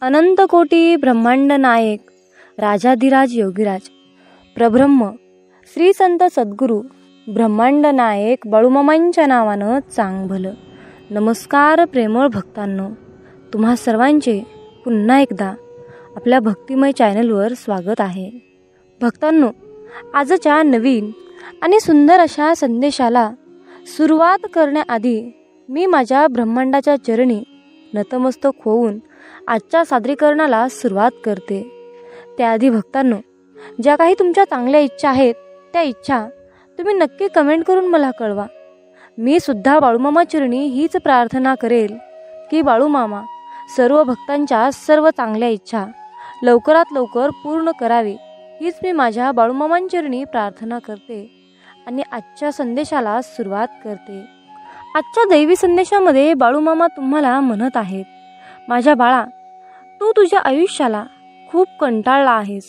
अनंत कोटी ब्रह्मांड नायक राजाधिराज योगीराज प्रब्रह्म श्री संत सद्गुरू ब्रह्मांड नायक बाळूमामांच्या नावानं चांग भलं. नमस्कार प्रेमळ भक्तांनो, तुम्हा सर्वांचे पुन्हा एकदा आपल्या भक्तिमय चॅनलवर स्वागत आहे. भक्तांनो, आजच्या नवीन आणि सुंदर अशा संदेशाला सुरुवात करण्याआधी मी माझ्या ब्रह्मांडाच्या चरणी नतमस्तक होऊन आजच्या सादरीकरणाला सुरुवात करते. त्याआधी भक्तांनो, ज्या काही तुमच्या चांगल्या इच्छा आहेत त्या इच्छा तुम्ही नक्की कमेंट करून मला कळवा. मी सुद्धा बाळूमामा चरणी हीच प्रार्थना करेल की बाळूमामा सर्व भक्तांच्या सर्व चांगल्या इच्छा लवकरात लवकर पूर्ण करावी, हीच मी माझ्या बाळूमामांचरणी प्रार्थना करते आणि आजच्या संदेशाला सुरुवात करते. आजच्या दैवी संदेशामध्ये बाळूमामा तुम्हाला म्हणत आहेत, माझ्या बाळा, तू तुझ्या आयुष्याला खूप कंटाळला आहेस,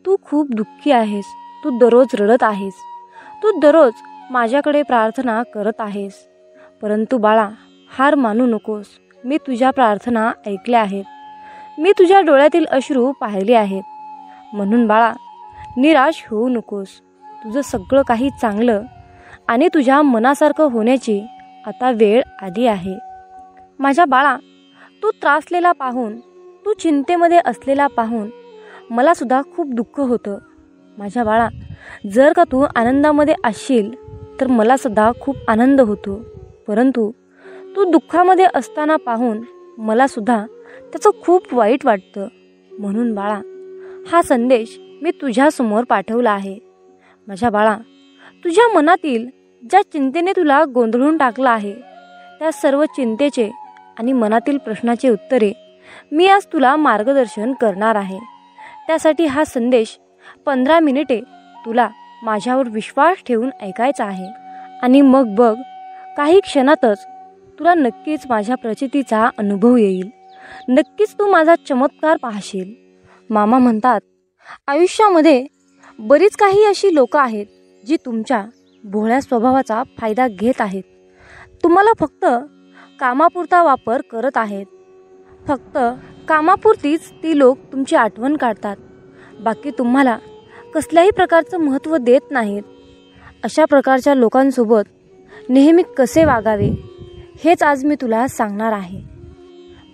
तू खूप दुःखी आहेस, तू दररोज रडत आहेस, तू दररोज माझ्याकडे प्रार्थना करत आहेस. परंतु बाळा, हार मानू नकोस. मी तुझ्या प्रार्थना ऐकल्या आहेत, मी तुझ्या डोळ्यातील अश्रू पाहिले आहेत. म्हणून बाळा, निराश होऊ नकोस. तुझं सगळं काही चांगलं आणि तुझ्या मनासारखं होण्याची आता वेळ आली आहे. माझ्या बाळा, तू त्रासलेला पाहून, तू चिंतेमध्ये असलेला पाहून मला सुद्धा खूप दुःख होतं. माझ्या बाळा, जर का तू आनंदामध्ये असशील तर मला सुद्धा खूप आनंद होतो. परंतु तू दुःखामध्ये असताना पाहून मला सुद्धा त्याचं खूप वाईट वाटतं. म्हणून बाळा, हा संदेश मी तुझ्यासमोर पाठवला आहे. माझ्या बाळा, तुझ्या मनातील ज्या चिंतेने तुला गोंधळून टाकलं आहे त्या सर्व चिंतेचे आणि मनातील प्रश्नाचे उत्तरे मी आज तुला मार्गदर्शन करणार आहे. त्यासाठी हा संदेश 15 मिनिटे तुला माझ्यावर विश्वास ठेवून ऐकायचा आहे. आणि मग बघ, काही क्षणातच तुला नक्कीच माझ्या प्रचितीचा अनुभव येईल. नक्कीच तू माझा चमत्कार पाहशील. मामा म्हणतात, आयुष्यामध्ये बरीच काही अशी लोकं आहेत जी तुमच्या भोळ्या स्वभावाचा फायदा घेत आहेत. तुम्हाला फक्त कामापुरता वापर करत आहेत. फक्त कामापुरतीच ती लोक तुमची आठवण काढतात. बाकी तुम्हाला कसल्याही प्रकारचं महत्त्व देत नाहीत. अशा प्रकारच्या लोकांसोबत नेहमी कसे वागावे हेच आज मी तुला सांगणार आहे.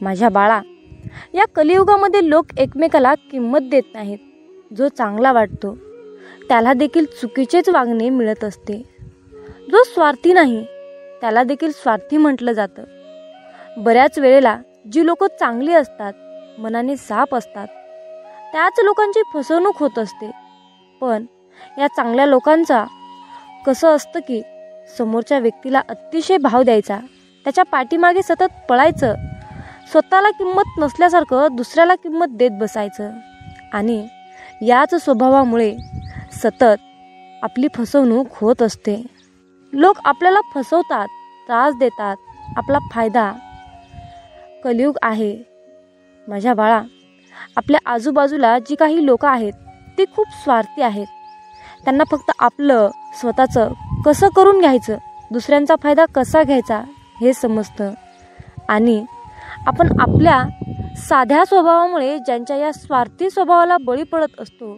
माझ्या बाळा, या कलियुगामध्ये लोक एकमेकाला किंमत देत नाहीत. जो चांगला वाटतो त्याला देखील चुकीचेच वागणे मिळत असते. जो स्वार्थी नाही त्याला देखील स्वार्थी म्हटलं जातं. बऱ्याच वेळेला जी लोक चांगली असतात, मनाने साफ असतात, त्याच लोकांची फसवणूक होत असते. पण या चांगल्या लोकांचा कसं असतं की समोरच्या व्यक्तीला अतिशय भाव द्यायचा, त्याच्या पाठीमागे सतत पळायचं, स्वतःला किंमत नसल्यासारखं दुसऱ्याला किंमत देत बसायचं. आणि याच स्वभावामुळे सतत आपली फसवणूक होत असते. लोक आपल्याला फसवतात, त्रास देतात, आपला फायदा. कलियुग आहे. माझ्या बाळा, आपल्या आजूबाजूला जी काही लोक आहेत ती खूप स्वार्थी आहेत. त्यांना फक्त आपलं स्वतःचं कसं करून घ्यायचं, दुसऱ्यांचा फायदा कसा घ्यायचा हे समजतं. आणि आपण आपल्या साध्या स्वभावामुळे ज्यांच्या या स्वार्थी स्वभावाला बळी पडत असतो,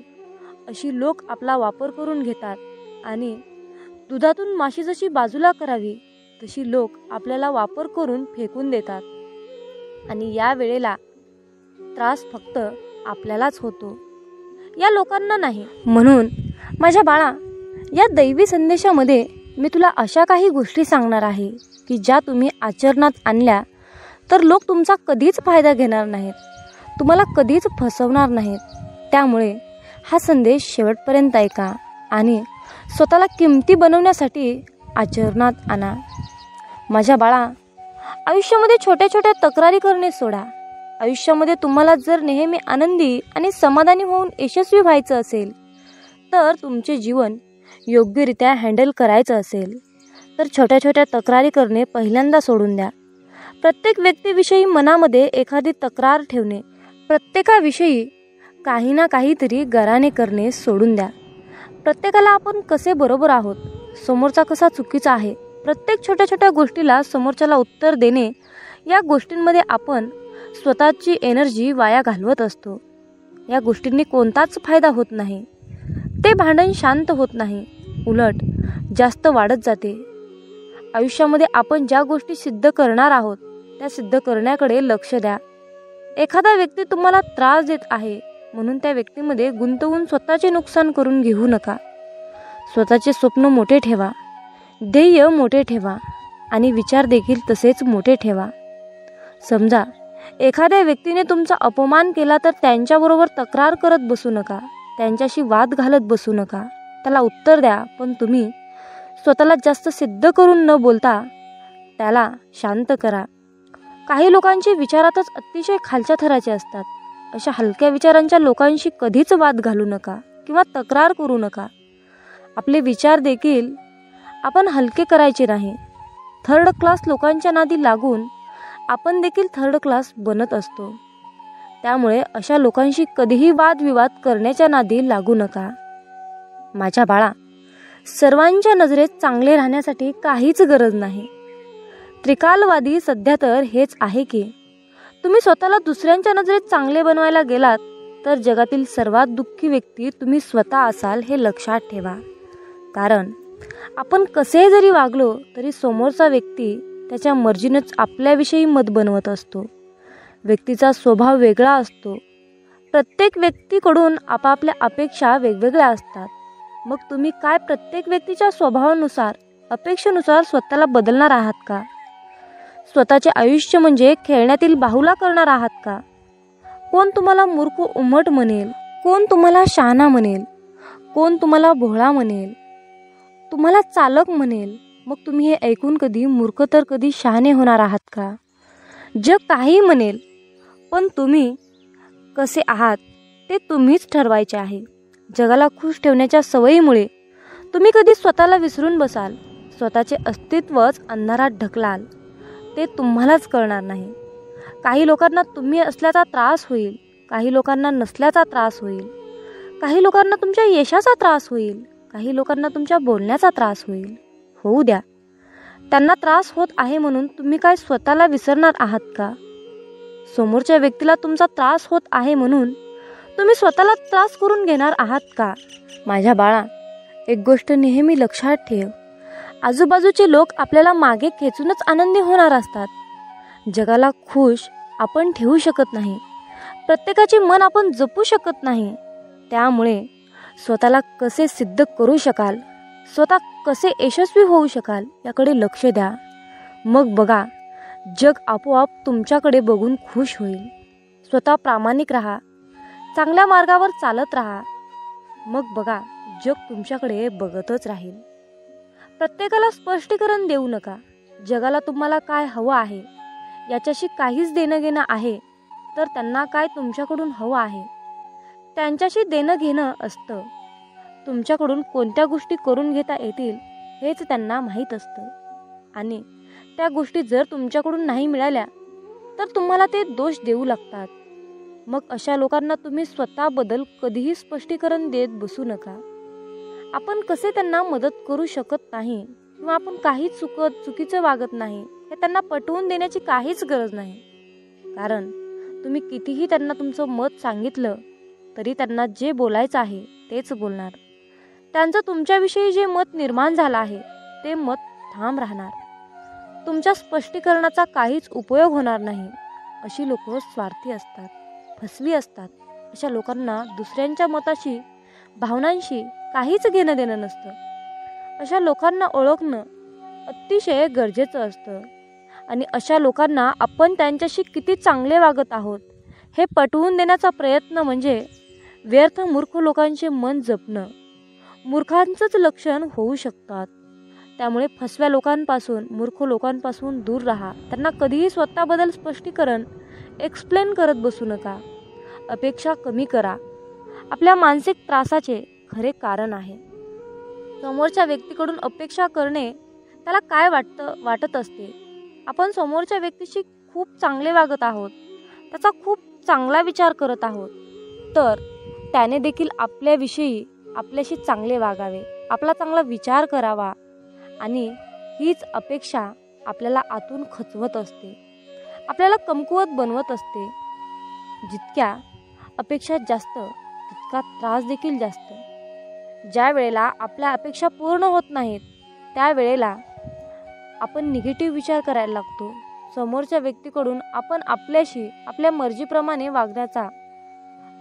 अशी लोक आपला वापर करून घेतात. आणि दुधातून माशी जशी बाजूला करावी तशी लोक आपल्याला वापर करून फेकून देतात. आणि या वेळेला त्रास फक्त आपल्यालाच होतो, या लोकांना नाही. म्हणून माझ्या बाळा, या दैवी संदेशामध्ये मी तुला अशा काही गोष्टी सांगणार आहे की ज्या तुम्ही आचरणात आणल्या तर लोक तुमचा कधीच फायदा घेणार नाहीत, तुम्हाला कधीच फसवणार नाहीत. त्यामुळे हा संदेश शेवटपर्यंत ऐका आणि स्वतःला किमती बनवण्यासाठी आचरणात आणा. माझ्या बाळा, आयुष्यामध्ये छोट्या छोट्या तक्रारी करणे सोडा. आयुष्यामध्ये तुम्हाला जर नेहमी आनंदी आणि समाधानी होऊन यशस्वी व्हायचं असेल, तर तुमचे जीवन योग्यरित्या हँडल करायचं असेल तर छोट्या छोट्या तक्रारी करणे पहिल्यांदा सोडून द्या. प्रत्येक व्यक्तीविषयी मनामध्ये एखादी तक्रार ठेवणे, प्रत्येकाविषयी काही ना काहीतरी गराणे करणे सोडून द्या. प्रत्येकाला आपण कसे बरोबर आहोत, समोरचा कसा चुकीचा आहे, प्रत्येक छोट्या छोट्या गोष्टीला समोरच्याला उत्तर देणे, या गोष्टींमध्ये आपण स्वतःची एनर्जी वाया घालवत असतो. या गोष्टींनी कोणताच फायदा होत नाही. ते भांडण शांत होत नाही, उलट जास्त वाढत जाते. आयुष्यामध्ये आपण ज्या गोष्टी सिद्ध करणार आहोत त्या सिद्ध करण्याकडे लक्ष द्या. एखादा व्यक्ती तुम्हाला त्रास देत आहे म्हणून त्या व्यक्तीमध्ये गुंतवून स्वतःचे नुकसान करून घेऊ नका. स्वतःचे स्वप्न मोठे ठेवा, ध्येय मोठे ठेवा आणि विचार देखील तसेच मोठे ठेवा. समजा एखाद्या व्यक्तीने तुमचा अपमान केला तर त्यांच्याबरोबर तक्रार करत बसू नका, त्यांच्याशी वाद घालत बसू नका. त्याला उत्तर द्या, पण तुम्ही स्वतःला जास्त सिद्ध करून न बोलता त्याला शांत करा. काही लोकांचे विचारातच अतिशय खालच्या थराचे असतात. अशा हलक्या विचारांच्या लोकांशी कधीच वाद घालू नका किंवा तक्रार करू नका. आपले विचार देखील आपण हलके करायचे नाही. थर्ड क्लास लोकांच्या नादी लागून आपण देखील थर्ड क्लास बनत असतो. त्यामुळे अशा लोकांशी कधीही वादविवाद करण्याच्या नादी लागू नका. माझ्या बाळा, सर्वांच्या नजरेत चांगले राहण्यासाठी काहीच गरज नाही. त्रिकालवादी सध्या तर हेच आहे की तुम्ही स्वतःला दुसऱ्यांच्या नजरेत चांगले बनवायला गेलात तर जगातील सर्वात दुःखी व्यक्ती तुम्ही स्वतः असाल हे लक्षात ठेवा. कारण आपण कसे जरी वागलो तरी समोरचा व्यक्ती त्याच्या मर्जीनेच आपल्याविषयी मत बनवत असतो. व्यक्तीचा स्वभाव वेगळा असतो. प्रत्येक व्यक्तीकडून आपापल्या अपेक्षा वेगवेगळ्या असतात. मग तुम्ही काय प्रत्येक व्यक्तीच्या स्वभावानुसार अपेक्षेनुसार स्वतःला बदलणार आहात का? स्वतःचे आयुष्य म्हणजे खेळण्यातील बाहुला करणार आहात का? कोण तुम्हाला मूर्ख उमट म्हणेल, कोण तुम्हाला शहाणा म्हणेल, कोण तुम्हाला भोळा म्हणेल, तुम्हाला चालक म्हणेल. मग तुम्ही हे ऐकून कधी मूर्ख तर कधी शहाणे होणार आहात का? जग काही म्हणेल, पण तुम्ही कसे आहात ते तुम्हीच ठरवायचे आहे. जगाला खुश ठेवण्याच्या सवयीमुळे तुम्ही कधी स्वतःला विसरून बसाल. स्वतःचे अस्तित्वच अंधारात ढकलाल. ते तुम्हालाच कळणार नाही. काही लोकांना तुम्ही असल्याचा त्रास होईल, काही लोकांना नसल्याचा त्रास होईल, काही लोकांना तुमच्या यशाचा त्रास होईल, काही लोकांना तुमच्या बोलण्याचा त्रास होईल. होऊ द्या. त्यांना त्रास होत आहे म्हणून तुम्ही काय स्वतःला विसरणार आहात का? समोरच्या व्यक्तीला तुमचा त्रास होत आहे म्हणून तुम्ही स्वतःला त्रास करून घेणार आहात का? माझ्या बाळा, एक गोष्ट नेहमी लक्षात ठेव. आजूबाजूचे लोक आपल्याला मागे खेचूनच आनंदी होणार असतात. जगाला खुश आपण ठेवू शकत नाही. प्रत्येकाचे मन आपण जपू शकत नाही. त्यामुळे स्वतःला कसे सिद्ध करू शकाल, स्वतः कसे यशस्वी होऊ शकाल याकडे लक्ष द्या. मग बघा, जग आपोआप तुमच्याकडे बघून खुश होईल. स्वतः प्रामाणिक राहा, चांगल्या मार्गावर चालत राहा. मग बघा, जग तुमच्याकडे बघतच राहील. प्रत्येकाला स्पष्टीकरण देऊ नका. जगाला तुम्हाला काय हवं आहे याच्याशी काहीच देणं घेणं आहे तर त्यांना काय तुमच्याकडून हवं आहे त्यांच्याशी देणं घेणं असतं. तुमच्याकडून कोणत्या गोष्टी करून घेता येतील हेच त्यांना माहीत असतं. आणि त्या गोष्टी जर तुमच्याकडून नाही मिळाल्या तर तुम्हाला ते दोष देऊ लागतात. मग अशा लोकांना तुम्ही स्वतःबद्दल कधीही स्पष्टीकरण देत बसू नका. आपण कसे त्यांना मदत करू शकत नाही किंवा आपण काहीच चुकीचं वागत नाही हे त्यांना पटवून देण्याची काहीच गरज नाही. कारण तुम्ही कितीही त्यांना तुमचं मत सांगितलं तरी त्यांना जे बोलायचं आहे तेच बोलणार. त्यांचं तुमच्याविषयी जे मत निर्माण झालं आहे ते मत ठाम राहणार. तुमच्या स्पष्टीकरणाचा काहीच उपयोग होणार नाही. अशी लोक स्वार्थी असतात, फसवी असतात. अशा लोकांना दुसऱ्यांच्या मताशी, भावनांशी काहीच घेणं देणं नसतं. अशा लोकांना ओळखणं अतिशय गरजेचं असतं. आणि अशा लोकांना आपण त्यांच्याशी किती चांगले वागत आहोत हे पटवून देण्याचा प्रयत्न म्हणजे व्यर्थ मूर्ख लोकांचे मन जपणं. मूर्खांचंच लक्षण होऊ शकतात. त्यामुळे फसव्या लोकांपासून, मूर्ख लोकांपासून दूर राहा. त्यांना कधीही स्वतःबद्दल स्पष्टीकरण एक्सप्लेन करत बसू नका. अपेक्षा कमी करा. आपल्या मानसिक त्रासाचे खरे कारण आहे. समोरच्या व्यक्तीकडून अपेक्षा करणे त्याला काय वाटत असते. आपण समोरच्या व्यक्तीशी खूप चांगले वागत आहोत, त्याचा खूप चांगला विचार करत आहोत, तर त्याने देखील आपल्याविषयी आपल्याशी चांगले वागावे, आपला चांगला विचार करावा. आणि हीच अपेक्षा आपल्याला आतून खचवत असते. आपल्याला कमकुवत बनवत असते. जितक्या अपेक्षा जास्त तितका त्रास देखील जास्त. ज्या वेळेला आपल्या अपेक्षा पूर्ण होत नाहीत त्यावेळेला आपण निगेटिव्ह विचार करायला लागतो. समोरच्या व्यक्तीकडून आपण आपल्याशी आपल्या मर्जीप्रमाणे वागण्याचा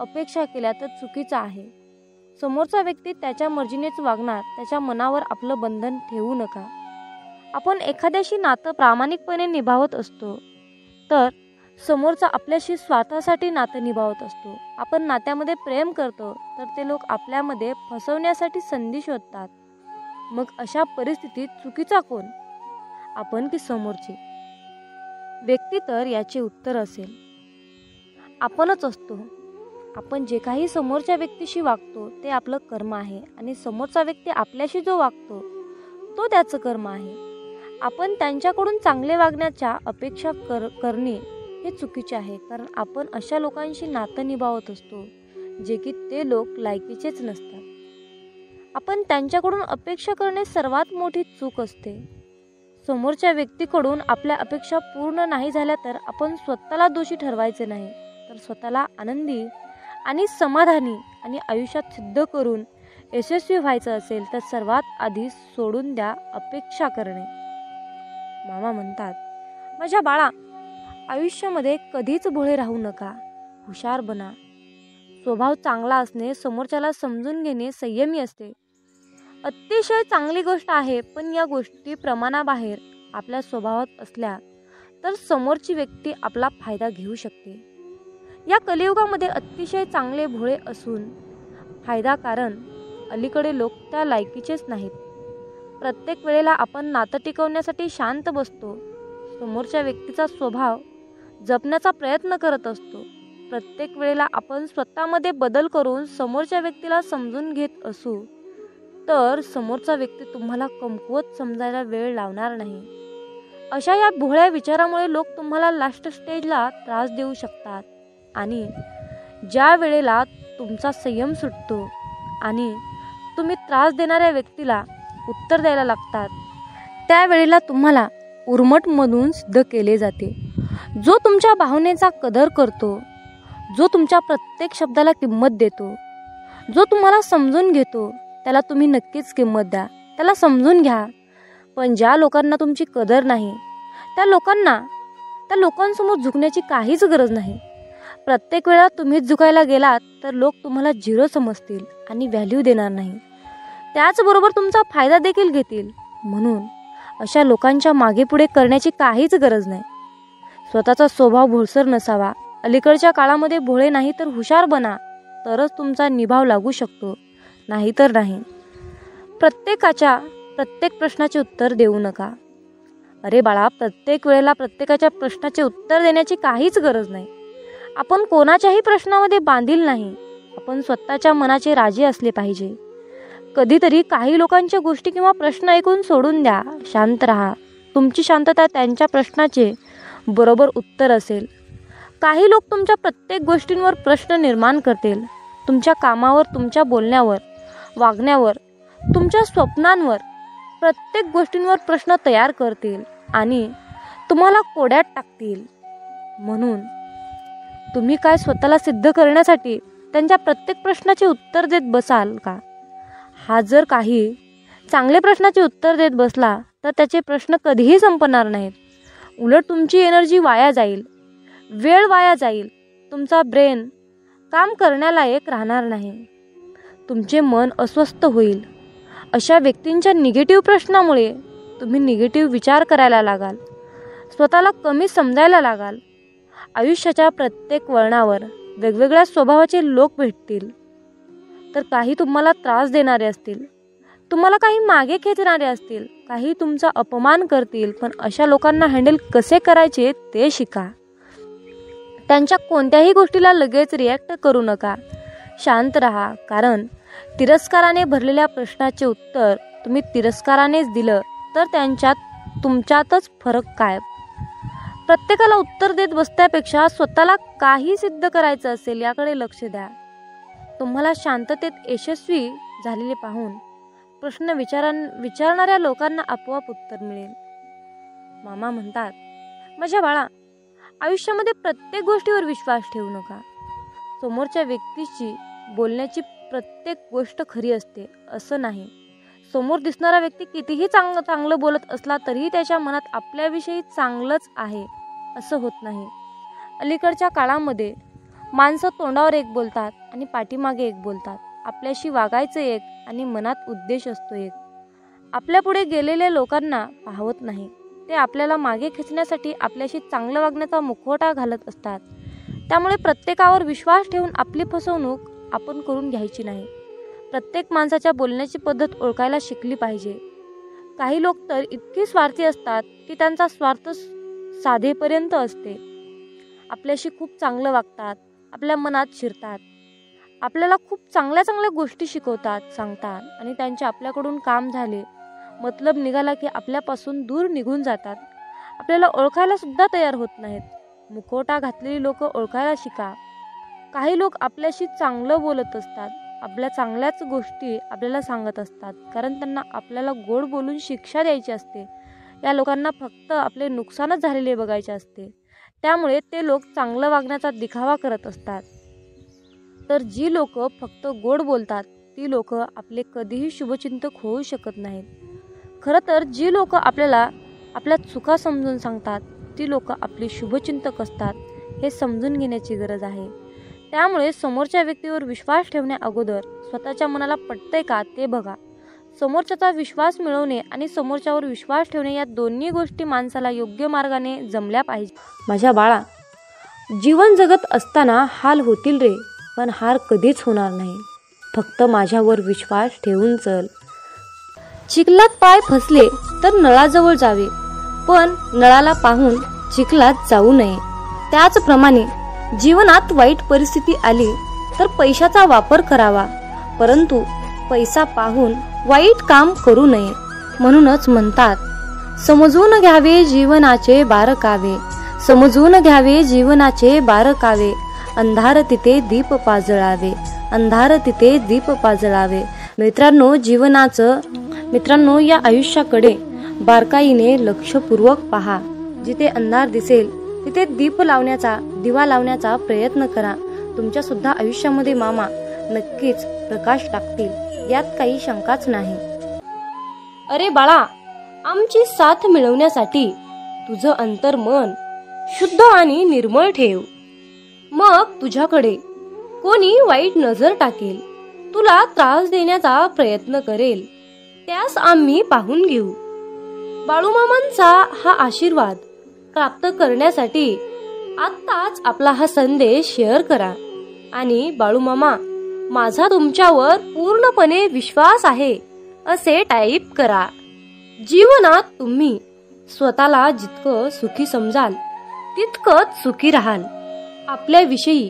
अपेक्षा केल्या तर चुकीचं आहे. समोरचा व्यक्ती त्याच्या मर्जीनेच वागणार, त्याच्या मनावर आपलं बंधन ठेवू नका. आपण एखाद्याशी नातं प्रामाणिकपणे निभावत असतो तर समोरचा आपल्याशी स्वार्थासाठी नातं निभावत असतो. आपण नात्यामध्ये प्रेम करतो तर ते लोक आपल्यामध्ये फसवण्यासाठी संधी शोधतात. मग अशा परिस्थितीत चुकीचा कोण, आपण की समोरची व्यक्ती? तर याचे उत्तर असेल आपणच असतो. आपण जे काही समोरच्या व्यक्तीशी वागतो ते आपलं कर्म आहे आणि समोरचा व्यक्ती आपल्याशी जो वागतो तो त्याचं कर्म आहे. आपण त्यांच्याकडून चांगले वागण्याच्या अपेक्षा करणे हे चुकीचे आहे, कारण आपण अशा लोकांशी नातं निभावत असतो जे की ते लोक लायकीचेच नसतात. आपण त्यांच्याकडून अपेक्षा करणे सर्वात मोठी चूक असते. समोरच्या व्यक्तीकडून आपल्या अपेक्षा पूर्ण नाही झाल्या तर आपण स्वतःला दोषी ठरवायचे नाही, तर स्वतःला आनंदी आणि समाधानी आणि आयुष्यात सिद्ध करून यशस्वी व्हायचं असेल तर सर्वात आधी सोडून द्या अपेक्षा करणे. मामा म्हणतात, माझ्या बाळा, आयुष्यामध्ये कधीच भोळे राहू नका, हुशार बना. स्वभाव चांगला असणे, समोरच्याला समजून घेणे संयमी असते. अतिशय चांगली गोष्ट आहे, पण या गोष्टी प्रमाणाबाहेर आपल्या स्वभावात असल्या तर समोरची व्यक्ती आपला फायदा घेऊ शकते. या कलियुगामध्ये अतिशय चांगले भोळे असून फायदा, कारण अलीकडे लोक त्या लायकीचेच नाहीत. प्रत्येक वेळेला आपण नातं टिकवण्यासाठी शांत बसतो, समोरच्या व्यक्तीचा स्वभाव जपण्याचा प्रयत्न करत असतो. प्रत्येक वेळेला आपण स्वतःमध्ये बदल करून समोरच्या व्यक्तीला समजून घेत असू तर समोरचा व्यक्ती तुम्हाला कमकुवत समजायला वेळ लावणार नाही. अशा या भोळ्या विचारामुळे लोक तुम्हाला लास्ट स्टेजला त्रास देऊ शकतात आणि ज्या वेळेला तुमचा संयम सुटतो आणि तुम्ही त्रास देणाऱ्या व्यक्तीला उत्तर द्यायला लागतात त्यावेळेला तुम्हाला उर्मटमधून सिद्ध केले जाते. जो तुमच्या भावनेचा कदर करतो, जो तुमच्या प्रत्येक शब्दाला किंमत देतो, जो तुम्हाला समजून घेतो त्याला तुम्ही नक्कीच किंमत द्या, त्याला समजून घ्या. पण ज्या लोकांना तुमची कदर नाही त्या लोकांसमोर झुकण्याची काहीच गरज नाही. प्रत्येक वेळा तुम्हीच झुकायला गेलात तर लोक तुम्हाला झिरो समजतील आणि व्हॅल्यू देणार नाही. त्याचबरोबर तुमचा फायदा देखील घेतील. म्हणून अशा लोकांच्या मागे पुढे करण्याची काहीच गरज नाही. स्वतःचा स्वभाव भोळसर नसावा. अलीकडच्या काळामध्ये भोळे नाही तर हुशार बना, तरच तुमचा निभाव लागू शकतो, नाहीतर नाही. प्रत्येक प्रश्नाचे उत्तर देऊ नका. अरे बाळा, प्रत्येक वेळेला प्रत्येकाच्या प्रश्नाचे उत्तर देण्याची काहीच गरज नाही. आपण कोणाच्याही प्रश्नामध्ये बांधील नाही. आपण स्वतःच्या मनाचे राजे असले पाहिजे. कधीतरी काही लोकांच्या गोष्टी किंवा प्रश्न ऐकून सोडून द्या, शांत राहा. तुमची शांतता त्यांच्या प्रश्नाचे बरोबर उत्तर असेल. काही लोक तुमच्या प्रत्येक गोष्टींवर प्रश्न निर्माण करतील. तुमच्या कामावर, तुमच्या बोलण्यावर, वागण्यावर, तुमच्या स्वप्नांवर, प्रत्येक गोष्टींवर प्रश्न तयार करतील आणि तुम्हाला कोड्यात टाकतील. म्हणून तुम्ही काय स्वतःला सिद्ध करण्यासाठी त्यांच्या प्रत्येक प्रश्नाचे उत्तर देत बसाल का? हा जर काही चांगले प्रश्नाचे उत्तर देत बसला तर त्याचे प्रश्न कधीही संपणार नाहीत. उलट तुमची एनर्जी वाया जाईल, वेळ वाया जाईल, तुमचा ब्रेन काम करण्यालायक राहणार नाही, तुमचे मन अस्वस्थ होईल. अशा व्यक्तींच्या निगेटिव्ह प्रश्नामुळे तुम्ही निगेटिव्ह विचार करायला लागाल, स्वतःला कमी समजायला लागाल. आयुष्याच्या प्रत्येक वळणावर वेगवेगळ्या स्वभावाचे लोक भेटतील. तर काही तुम्हाला त्रास देणारे असतील, तुम्हाला काही मागे खेचणारे असतील, काही तुमचा अपमान करतील. पण अशा लोकांना हँडल कसे करायचे ते शिका. त्यांच्या कोणत्याही गोष्टीला लगेच रिॲक्ट करू नका, शांत राहा. कारण तिरस्काराने भरलेल्या प्रश्नाचे उत्तर तुम्ही तिरस्कारानेच दिलं तर तुमच्यातच फरक काय? प्रत्येकाला उत्तर देत बसण्यापेक्षा स्वतःला काही सिद्ध करायचं असेल याकडे लक्ष द्या. तुम्हाला शांततेत यशस्वी झालेले पाहून प्रश्न विचारणाऱ्या लोकांना आपोआप उत्तर मिळेल. मामा म्हणतात, माझ्या बाळा, आयुष्यामध्ये प्रत्येक गोष्टीवर विश्वास ठेवू नका. समोरच्या व्यक्तीची बोलण्याची प्रत्येक गोष्ट खरी असते असं नाही. समोर दिसणारा व्यक्ती कितीही चांगलं बोलत असला तरीही त्याच्या मनात आपल्याविषयी चांगलंच आहे असं होत नाही. अलीकडच्या काळामध्ये माणसं तोंडावर एक बोलतात आणि पाठीमागे एक बोलतात. आपल्याशी वागायचं एक आणि मनात उद्देश असतो एक. आपल्या पुढे गेलेल्या लोकांना पाहवत नाही. ते आपल्याला मागे खेचण्यासाठी आपल्याशी चांगलं वागण्याचा मुखवटा घालत असतात. त्यामुळे प्रत्येकावर विश्वास ठेवून आपली फसवणूक आपण करून घ्यायची नाही. प्रत्येक माणसाच्या बोलण्याची पद्धत ओळखायला शिकली पाहिजे. काही लोक तर इतके स्वार्थी असतात की त्यांचा स्वार्थ साधेपर्यंत असते. आपल्याशी खूप चांगलं वागतात, आपल्या मनात शिरतात, आपल्याला खूप चांगल्या गोष्टी शिकवतात, सांगतात आणि त्यांचे आपल्याकडून काम झाले, मतलब निघाला की आपल्यापासून दूर निघून जातात. आपल्याला ओळखायला सुद्धा तयार होत नाहीत. मुखवटा घातलेली लोक ओळखायला शिका. काही लोक आपल्याशी चांगलं बोलत असतात, आपल्या चांगल्याच गोष्टी आपल्याला सांगत असतात, कारण त्यांना आपल्याला गोड बोलून शिक्षा द्यायची असते. या लोकांना फक्त आपले नुकसानच झालेले बघायचे असते. त्यामुळे ते लोक चांगलं वागण्याचा दिखावा करत असतात. तर जी लोक फक्त गोड बोलतात ती लोक आपले कधीही शुभचिंतक होऊ शकत नाहीत. खरं तर जी लोक आपल्याला आपल्या चुका समजून सांगतात ती लोक आपली शुभचिंतक असतात हे समजून घेण्याची गरज आहे. त्यामुळे समोरच्या व्यक्तीवर विश्वास ठेवण्या अगोदर स्वतःच्या मनाला पटतंय का ते बघा. समोरच्याचा विश्वास मिळवणे आणि समोरच्यावर विश्वास ठेवणे या दोन्ही गोष्टी माणसाला योग्य मार्गाने जमल्या पाहिजे. माझ्या बाळा, जीवन जगत असताना हाल होतील रे, पण हार कधीच होणार नाही. फक्त माझ्यावर विश्वास ठेवून चल. चिखलात पाय फसले तर नळाजवळ जावे, पण नळाला पाहून चिखलात जाऊ नये. त्याचप्रमाणे जीवनात वाईट परिस्थिती आली तर पैशाचा वापर करावा, परंतु पैसा पाहून वाईट काम करू नये. म्हणूनच म्हणतात, समजून घ्यावे जीवनाचे बारकावे, समजून घ्यावे जीवनाचे बारकावे, अंधार तिथे दीप पाजळावे, अंधार तिथे दीप पाजळावे. मित्रांनो, या आयुष्याकडे बारकाईने लक्षपूर्वक पहा. जिथे अंधार दिसेल तिथे दिवा लावण्याचा प्रयत्न करा. तुमच्या सुद्धा आयुष्यामध्ये मामा नक्कीच प्रकाश टाकतील, यात काही शंकाच नाही. अरे बाळा, आमची साथ मिळवण्यासाठी तुझं अंतर्मन शुद्ध आणि निर्मळ ठेव. मग तुझ्याकडे कोणी वाईट नजर टाकेल, तुला त्रास देण्याचा प्रयत्न करेल, त्यास आम्ही पाहून घेऊ. बाळूमामांचा हा आशीर्वाद प्राप्त करण्यासाठी आत्ताच आपला हा संदेश शेअर करा आणि बाळूमामा, माझा तुमच्यावर पूर्णपणे विश्वास आहे असे टाईप करा. जीवनात तुम्ही स्वतःला जितकं सुखी समजाल तितकंच सुखी राहाल. आपल्याविषयी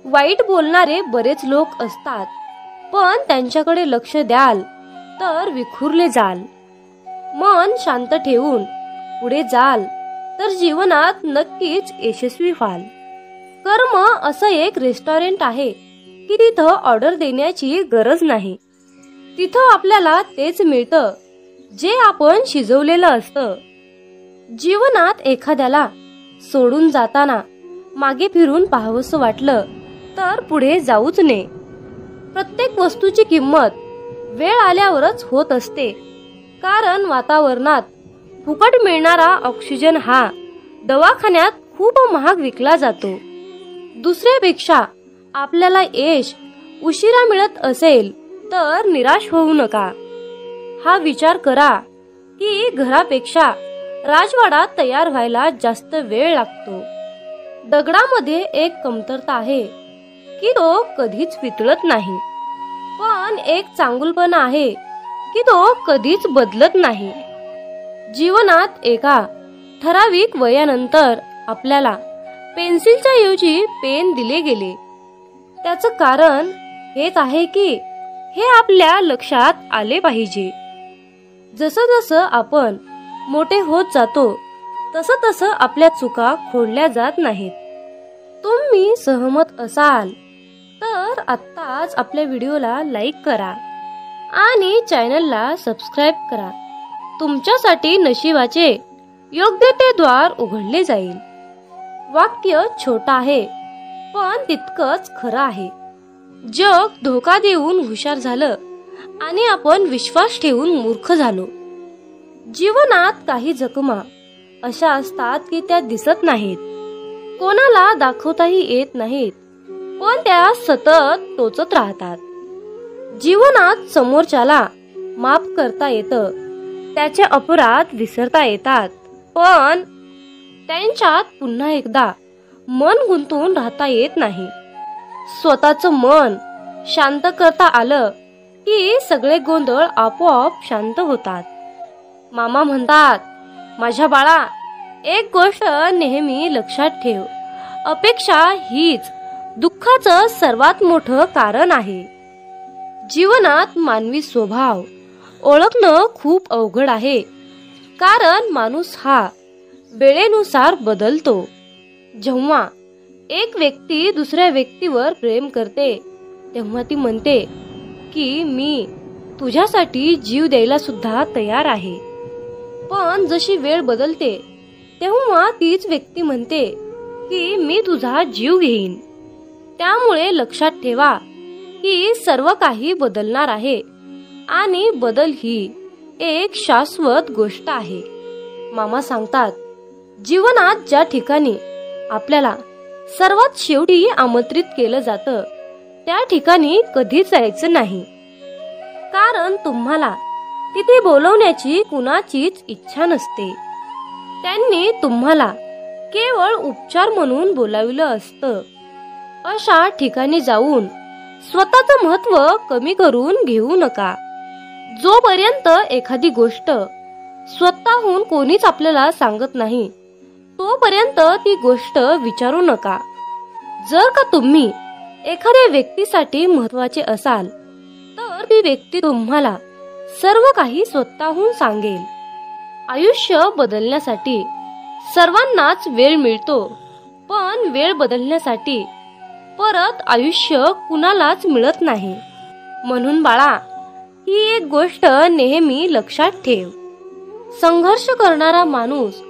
वाईट बोलणारे बरेच लोक असतात, पण त्यांच्याकडे लक्ष द्याल तर विखुरले जाल. मन शांत ठेवून पुढे जाल तर जीवनात नक्कीच यशस्वी व्हाल. कर्म असं एक रेस्टॉरंट आहे की तिथं ऑर्डर देण्याची गरज नाही. तिथं आपल्याला तेच मिळतं जे आपण शिजवलेलं असतं. जीवनात एखाद्याला सोडून जाताना मागे फिरून पाहावंसं वाटलं तर पुढे जाऊच नये. प्रत्येक वस्तूची किंमत वेळ आल्यावरच होत असते, कारण वातावरणात फुकट मिळणारा ऑक्सिजन हा दवाखान्यात खूप महाग विकला जातो. दुसऱ्यापेक्षा आपल्याला यश उशिरा मिळत असेल तर निराश होऊ नका. हा विचार करा की घरापेक्षा राजवाडा तयार व्हायला जास्त वेळ लागतो. दगडामध्ये एक कमतरता आहे की तो कधीच वितळत नाही, पण एक चांगुलपणा आहे की तो कधीच बदलत नाही. जीवनात एका ठराविक वयानंतर आपल्याला पेन्सिलच्या ऐवजी पेन दिले गेले. त्याचं कारण हेच आहे की हे आपल्या लक्षात आले पाहिजे. जसं जसं आपण मोठे होत जातो तसं तसं आपल्या चुका खोडल्या जात नाहीत. तुम्ही सहमत असाल तर आत्ताच आपल्या व्हिडिओला लाईक करा आणि चॅनलला सबस्क्राईब करा. तुमच्यासाठी नशिबाचे योग्य ते द्वार उघडले जाईल. वाक्य छोटं आहे पण तितकंच खरं आहे. जग धोका देऊन हुशार झालं आणि आपण विश्वास ठेवून मूर्ख झालो. जीवनात काही जखमा अशा असतात की त्या दिसत नाहीत, कोणाला दाखवताही येत नाहीत, पण त्या सतत टोचत राहतात. जीवनात समोरच्याला माफ करता येतं, त्याचे अपराध विसरता येतात, पण त्यांच्यात पुन्हा एकदा मन गुंतून राहता येत नाही. स्वतःचं मन शांत करता आलं की सगळे गोंधळ आपोआप शांत होतात. मामा म्हणतात, माझ्या बाळा, एक गोष्ट नेहमी लक्षात ठेव, अपेक्षा हीच दुःखाचं सर्वात मोठं कारण आहे. जीवनात मानवी स्वभाव ओळखणं खूप अवघड आहे, कारण माणूस हा वेळेनुसार बदलतो. जेव्हा एक व्यक्ती दुसऱ्या व्यक्तीवर प्रेम करते तेव्हा ती म्हणते की मी तुझ्यासाठी जीव द्यायला सुद्धा तयार आहे. पण जशी वेळ बदलते तेव्हा तीच व्यक्ती म्हणते की मी तुझा जीव घेईन. त्यामुळे लक्षात ठेवा की सर्व काही बदलणार आहे आणि बदल ही एक शाश्वत गोष्ट आहे. मामा सांगतात, जीवनात ज्या ठिकाणी आपल्याला सर्वात शेवटी आमंत्रित केलं जातं त्या ठिकाणी कधीच जायचं नाही, कारण तुम्हाला तिथे बोलवण्याची कुणाचीच इच्छा नसते. त्यांनी तुम्हाला केवळ उपचार म्हणून बोलाविलं असतं. अशा ठिकाणी जाऊन स्वतःचं महत्त्व कमी करून घेऊ नका. जोपर्यंत एखादी गोष्ट स्वतःहून कोणीच आपल्याला सांगत नाही तोपर्यंत ती गोष्ट विचारू नका. जर का तुम्ही एखाद्या व्यक्तीसाठी महत्त्वाचे असाल तर ती व्यक्ती तुम्हाला सर्व काही स्वतःहून सांगेल. आयुष्य बदलण्यासाठी सर्वांनाच वेळ मिळतो, पण वेळ बदलण्यासाठी परत आयुष्य कुणालाच मिळत नाही. म्हणून बाळा, ही एक गोष्ट नेहमी लक्षात ठेव, संघर्ष करणारा माणूस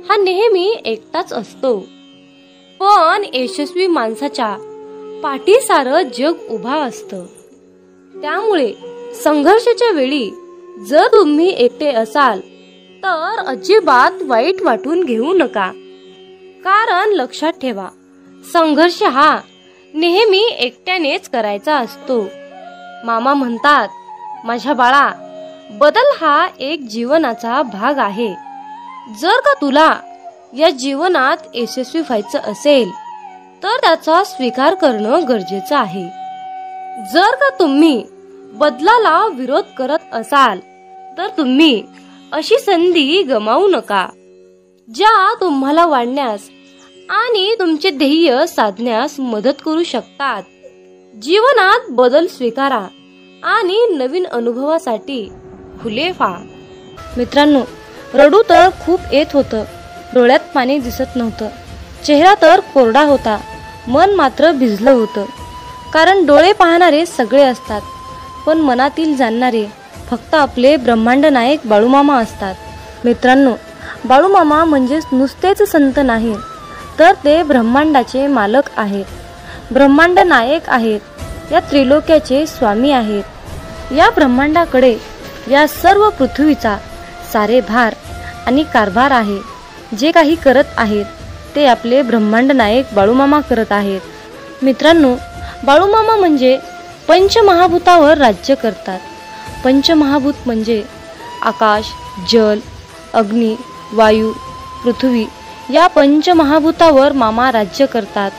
हा नेहमी एकटाच असतो, पण यशस्वी माणसाच्या पाठी सारं जग उभा असतं. त्यामुळे संघर्षाच्या वेळी जर तुम्ही एकटे असाल तर अजिबात वाईट वाटून घेऊ नका, कारण लक्षात ठेवा, संघर्ष हा नेहमी एकट्यानेच करायचा असतो. मामा म्हणतात, माझ्या बाळा, बदल हा एक जीवनाचा भाग आहे. जर का तुला या जीवनात यशस्वी व्हायचं असेल तर त्याचा स्वीकार करणं गरजेचं आहे. जर का तुम्ही बदलाला विरोध करत असाल तर तुम्ही अशी संधी गमावू नका, ज्या तुम्हाला वाढण्यास आणि तुमचे ध्येय साधण्यास मदत करू शकतात. जीवनात बदल स्वीकारा आणि नवीन अनुभवासाठी खुले व्हा. मित्रांनो, रडू तर खूप येत होतं, डोळ्यात पाणी दिसत नव्हतं, चेहरा तर कोरडा होता, मन मात्र भिजलं होतं. कारण डोळे पाहणारे सगळे असतात, पण मनातील जाणणारे फक्त आपले ब्रह्मांड नायक बाळूमामा असतात. मित्रांनो, बाळूमामा म्हणजेच नुसतेच संत नाही, तर ते ब्रह्मांडाचे मालक आहेत, ब्रह्मांड नायक आहेत, या त्रिलोक्याचे स्वामी आहेत. या ब्रह्मांडाकडे या सर्व पृथ्वीचा सारे भार आणि कारभार आहे. जे काही करत आहेत ते आपले ब्रह्मांड नायक बाळूमामा करत आहेत. मित्रांनो, बाळूमामा म्हणजे पंचमहाभूतावर राज्य करतात. पंचमहाभूत म्हणजे आकाश, जल, अग्नी, वायू, पृथ्वी या पंचमहाभूतावर मामा राज्य करतात.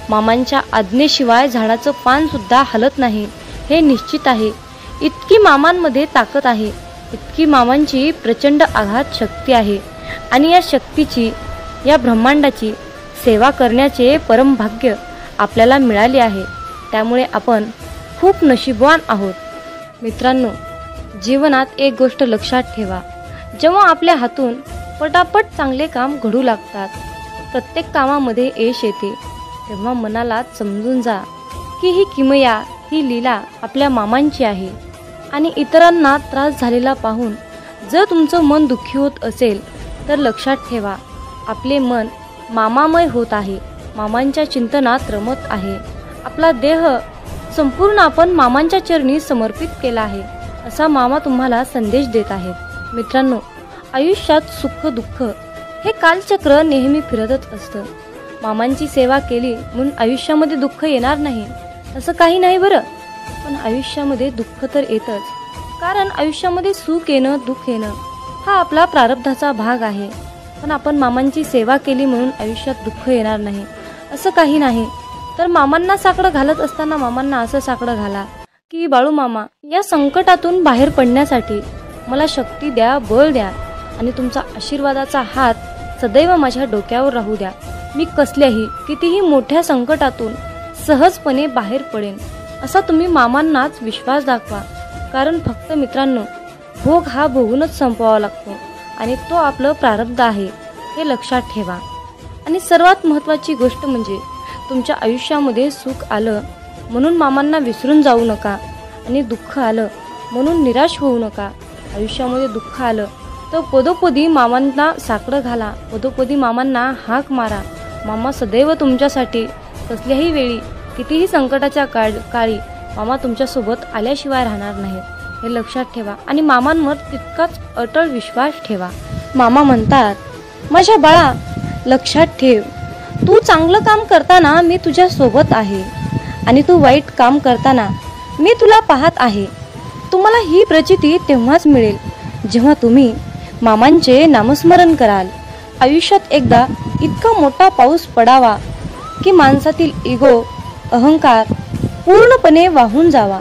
मामांच्या आज्ञेशिवाय झाडाचं पान सुद्धा हलत नाही हे निश्चित आहे. इतकी मामांमध्ये ताकद आहे, इतकी मामांची प्रचंड आघात शक्ती आहे, आणि या शक्तीची, या ब्रह्मांडाची सेवा करण्याचे परम भाग्य आपल्याला मिळाले आहे. त्यामुळे आपण खूप नशीबवान आहोत. मित्रांनो, जीवनात एक गोष्ट लक्षात ठेवा, जेव्हा आपल्या हातून पटापट चांगले काम घडू लागतात, प्रत्येक कामामध्ये यश येते, तेव्हा मनाला समजून जा की ही किमया, ही लीला आपल्या मामांची आहे. आणि इतरांना त्रास झालेला पाहून जर तुमचं मन दुःखी होत असेल तर लक्षात ठेवा, आपले मन मामामय होत आहे, मामांच्या चिंतनात रमत आहे. आपला देह संपूर्ण आपण मामांच्या चरणी समर्पित केला आहे असा मामा तुम्हाला संदेश देत आहेत. मित्रांनो, आयुष्यात सुख दुःख हे कालचक्र नेहमी फिरतच असतं. मामांची सेवा केली म्हणून आयुष्यामध्ये दुःख येणार नाही असं काही नाही बरं. पण आयुष्यामध्ये दुःख तर येतच, कारण आयुष्यामध्ये सुख येणं दुःख येणं हा आपला प्रारब्धाचा भाग आहे. पण आपण मामांची सेवा केली म्हणून आयुष्यात दुःख येणार नाही असं काही नाही. तर मामांना साकडं घालत असताना मामांना असं साकडं घाला की बाळू मामा, या संकटातून बाहेर पडण्यासाठी मला शक्ती द्या, बळ द्या आणि तुमचा आशीर्वादाचा हात सदैव माझ्या डोक्यावर राहू द्या. मी कसल्याही कितीही मोठ्या संकटातून सहजपणे बाहेर पडेन असा तुम्ही मामांनाच विश्वास दाखवा. कारण फक्त मित्रांनो, भोग हा भोगूनच संपवावा लागतो आणि तो आपलं प्रारब्ध आहे हे लक्षात ठेवा. आणि सर्वात महत्त्वाची गोष्ट म्हणजे तुमच्या आयुष्यामध्ये सुख आलं म्हणून मामांना विसरून जाऊ नका आणि दुःख आलं म्हणून निराश होऊ नका. आयुष्यामध्ये दुःख आलं तर पदोपदी मामांना साकडं घाला, पदोपदी मामांना हाक मारा. मामा सदैव तुमच्यासाठी कसल्याही वेळी कितीही संकटाच्या काळी मामा तुमच्यासोबत आल्याशिवाय राहणार नाहीत हे लक्षात ठेवा. आणि मामांवर तितकाच अटळ विश्वास ठेवा. मामा म्हणतात, माझ्या बाळा लक्षात ठेव, तू चांगलं काम करताना मी तुझ्या सोबत आहे आणि तू वाईट काम करताना मी तुला पाहत आहे. तुम्हाला ही प्रचिती तेव्हाच मिळेल जेव्हा तुम्ही मामांचे नामस्मरण कराल. आयुष्यात एकदा इतका मोठा पाऊस पडावा की माणसातील इगो, अहंकार पूर्णपणे वाहून जावा.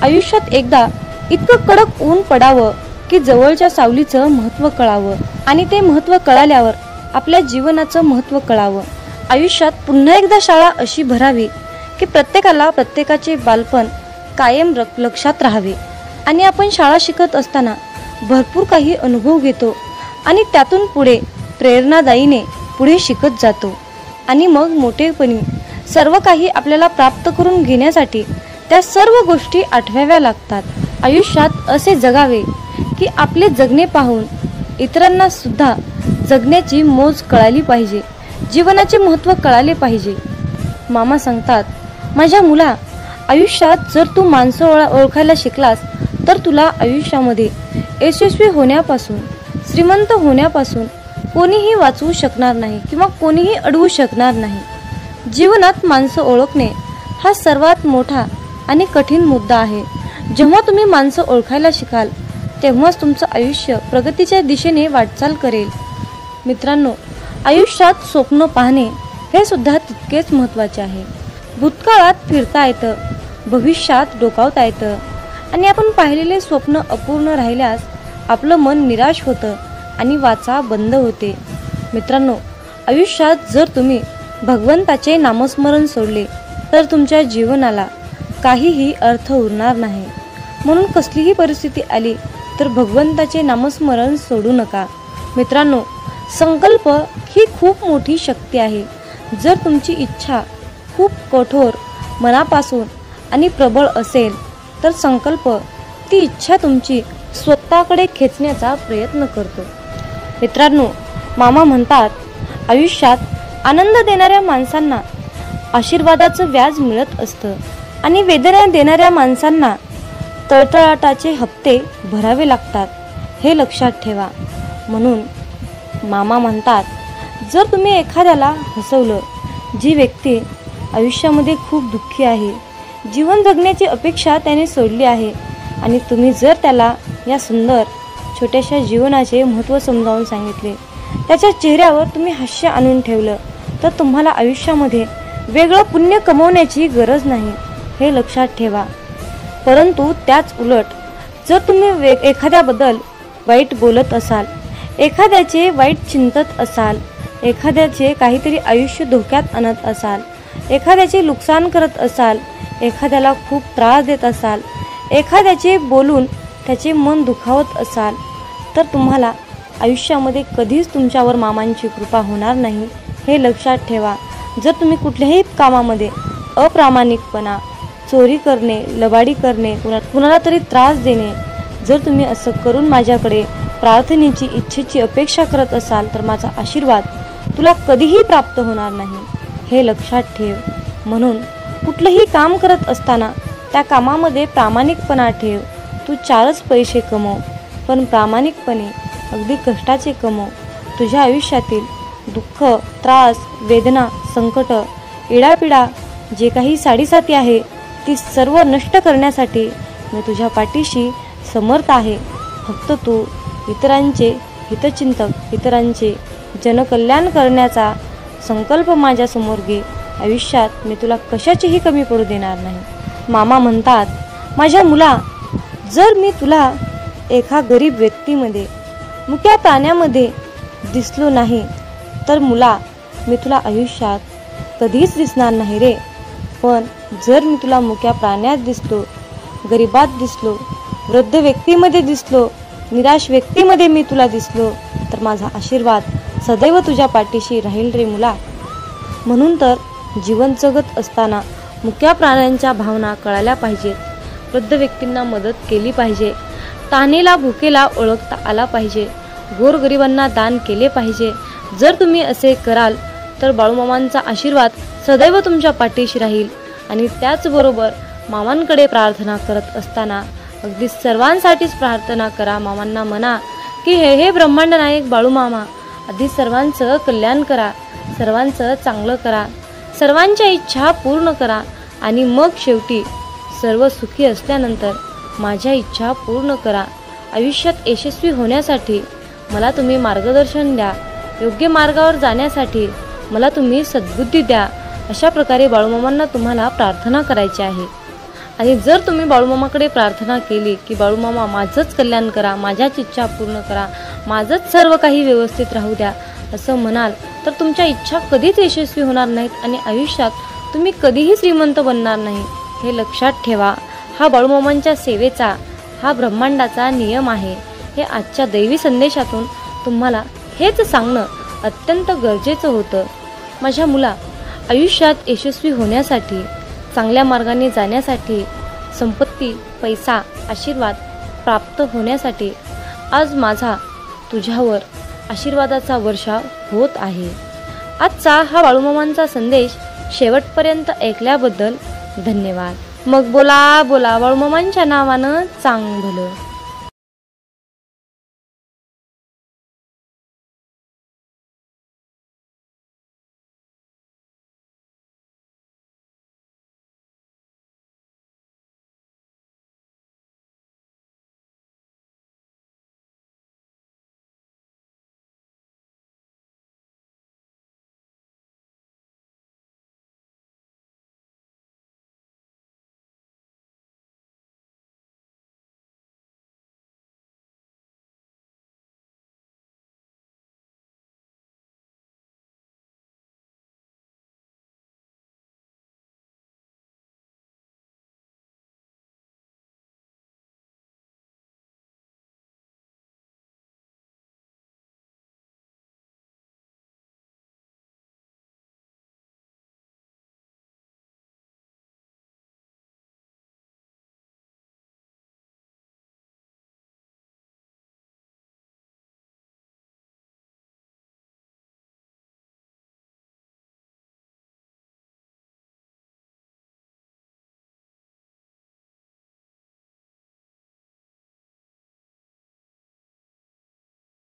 आयुष्यात एकदा इतकं कडक ऊन पडावं की जवळच्या सावलीचं महत्त्व कळावं आणि ते महत्त्व कळाल्यावर आपल्या जीवनाचं महत्त्व कळावं. आयुष्यात पुन्हा एकदा शाळा अशी भरावी की प्रत्येकाला प्रत्येकाचे बालपण कायम लक्षात राहावे. आणि आपण शाळा शिकत असताना भरपूर काही अनुभव घेतो आणि त्यातून पुढे प्रेरणादायीने पुढे शिकत जातो. आणि मग मोठेपणी सर्व काही आपल्याला प्राप्त करून घेण्यासाठी त्या सर्व गोष्टी आठवाव्या लागतात. आयुष्यात असे जगावे की आपले जगणे पाहून इतरांना सुद्धा जगण्याची मोज कळाली पाहिजे, जीवनाचे महत्त्व कळाले पाहिजे. मामा सांगतात, माझ्या मुला, आयुष्यात जर तू माणसं ओळखायला शिकलास तर तुला आयुष्यामध्ये यशस्वी होण्यापासून, श्रीमंत होण्यापासून कोणीही वाचवू शकणार नाही किंवा कोणीही अडवू शकणार नाही. जीवनात माणसं ओळखणे हा सर्वात मोठा आणि कठीण मुद्दा आहे. जेव्हा तुम्ही माणसं ओळखायला शिकाल तेव्हाच तुमचं आयुष्य प्रगतीच्या दिशेने वाटचाल करेल. मित्रांनो, आयुष्यात स्वप्न पाहणे हे सुद्धा तितकेच महत्त्वाचे आहे. भूतकाळात फिरता येतं, भविष्यात डोकावता येतं आणि आपण पाहिलेले स्वप्न अपूर्ण राहिल्यास आपलं मन निराश होतं आणि वाचा बंद होते. मित्रांनो, आयुष्यात जर तुम्ही भगवंताचे नामस्मरण सोडले तर तुमच्या जीवनाला काहीही अर्थ उरणार नाही. म्हणून कसलीही परिस्थिती आली तर भगवंताचे नामस्मरण सोडू नका. मित्रांनो, संकल्प ही खूप मोठी शक्ती आहे. जर तुमची इच्छा खूप कठोर, मनापासून आणि प्रबळ असेल तर संकल्प ती इच्छा तुमची स्वतःकडे खेचण्याचा प्रयत्न करतो. मित्रांनो, मामा म्हणतात, आयुष्यात आनंद देणाऱ्या माणसांना आशीर्वादाचं व्याज मिळत असतं आणि वेदना देणाऱ्या माणसांना तळतळाटाचे हप्ते भरावे लागतात हे लक्षात ठेवा. म्हणून मामा म्हणतात, जर तुम्ही एखाद्याला हसवलं, जी व्यक्ती आयुष्यामध्ये खूप दुःखी आहे, जीवन जगण्याची अपेक्षा त्याने सोडली आहे आणि तुम्ही जर त्याला या सुंदर छोट्याशा जीवनाचे महत्त्व समजावून सांगितले, त्याच्या चेहऱ्यावर तुम्ही हास्य आणून ठेवलं तर तुम्हाला आयुष्यामध्ये वेगळं पुण्य कमवण्याची गरज नाही हे लक्षात ठेवा. परंतु त्याच उलट जर तुम्ही एखाद्याबद्दल वाईट बोलत असाल, एखाद्याचे वाईट चिंतत असाल, एखाद्याचे काहीतरी आयुष्य धोक्यात आणत असाल, एखाद्याचे नुकसान करत असाल, एखाद्याला खूप त्रास देत असाल, एखाद्याचे बोलून त्याचे मन दुखावत असाल तर तुम्हाला आयुष्यामध्ये कधीच तुमच्यावर मामांची कृपा होणार नाही हे लक्षात ठेवा. जर तुम्ही कुठल्याही कामामध्ये अप्रामाणिकपणा, चोरी करणे, लबाडी करणे, कुणाला तरी त्रास देणे, जर तुम्ही असं करून माझ्याकडे प्रार्थनेची, इच्छेची अपेक्षा करत असाल तर माझा आशीर्वाद तुला कधीही प्राप्त होणार नाही, हे लक्षात ठेव. म्हणून कुठलंही काम करत असताना त्या कामामध्ये प्रामाणिकपणा ठेव. तू 4च पैसे कमव, पण प्रामाणिकपणे अगदी कष्टाचे कमव. तुझ्या आयुष्यातील दुःख, त्रास, वेदना, संकट, इडापिडा जे काही साडीसाती आहे ती सर्व नष्ट करण्यासाठी मी तुझ्या पाठीशी समर्थ आहे. फक्त तू इतरांचे हितचिंतक, इतरांचे जनकल्याण करण्याचा संकल्प माझ्यासमोर घे. आयुष्यात मी तुला कशाचीही कमी पडू देणार नाही. मामा म्हणतात, माझ्या मुला, जर मी तुला एका गरीब व्यक्तीमध्ये, मुक्या प्राण्यामध्ये दिसलो नाही तर मुला, मी तुला आयुष्यात कधीच दिसणार नाही रे. पण जर मी तुला मुक्या प्राण्यात दिसलो, गरिबात दिसलो, वृद्ध व्यक्तीमध्ये दिसलो, निराश व्यक्तीमध्ये मी तुला दिसलो, तर माझा आशीर्वाद सदैव तुझ्या पाठीशी राहील रे मुला. म्हणून तर जीवन जगत असताना मुक्या प्राण्यांच्या भावना कळायला पाहिजेत. वृद्ध व्यक्तींना मदत केली पाहिजे. तानेला भुकेला ओळखता आला पाहिजे. गोरगरिबांना दान केले पाहिजे. जर तुम्ही असे कराल तर बाळूमामांचा आशीर्वाद सदैव तुमच्या पाठीशी राहील. आणि त्याचबरोबर मामांकडे प्रार्थना करत असताना अगदी सर्वांसाठीच प्रार्थना करा. मामांना म्हणा की हे ब्रह्मांड नायक बाळूमामा, आधी सर्वांचं कल्याण करा, सर्वांचं चांगलं करा, सर्वांच्या इच्छा पूर्ण करा, आणि मग शेवटी सर्व सुखी असल्यानंतर माझ्या इच्छा पूर्ण करा. आयुष्यात यशस्वी होण्यासाठी मला तुम्ही मार्गदर्शन द्या. योग्य मार्गावर जाण्यासाठी मला तुम्ही सद्बुद्धी द्या. अशा प्रकारे बाळूमामांना तुम्हाला प्रार्थना करायची आहे. आणि जर तुम्ही बाळूमामाकडे प्रार्थना केली की बाळूमामा माझंच कल्याण करा, माझ्याच इच्छा पूर्ण करा, माझंच सर्व काही व्यवस्थित राहू द्या, असं म्हणाल तर तुमच्या इच्छा कधीच यशस्वी होणार नाहीत आणि आयुष्यात तुम्ही कधीही श्रीमंत बनणार नाही, हे लक्षात ठेवा. हा बाळूमामांच्या सेवेचा, हा ब्रह्मांडाचा नियम आहे. हे आजच्या दैवी संदेशातून तुम्हाला हेच सांगणं अत्यंत गरजेचं होतं. माझ्या मुला, आयुष्यात यशस्वी होण्यासाठी, चांगल्या मार्गाने जाण्यासाठी, संपत्ती, पैसा, आशीर्वाद प्राप्त होण्यासाठी आज माझा तुझ्यावर आशीर्वादाचा वर्षाव होत आहे. आजचा हा बाळूमामांचा संदेश शेवटपर्यंत ऐकल्याबद्दल धन्यवाद. मग बोला बोला बाळूमामांच्या नावानं चांग भलं.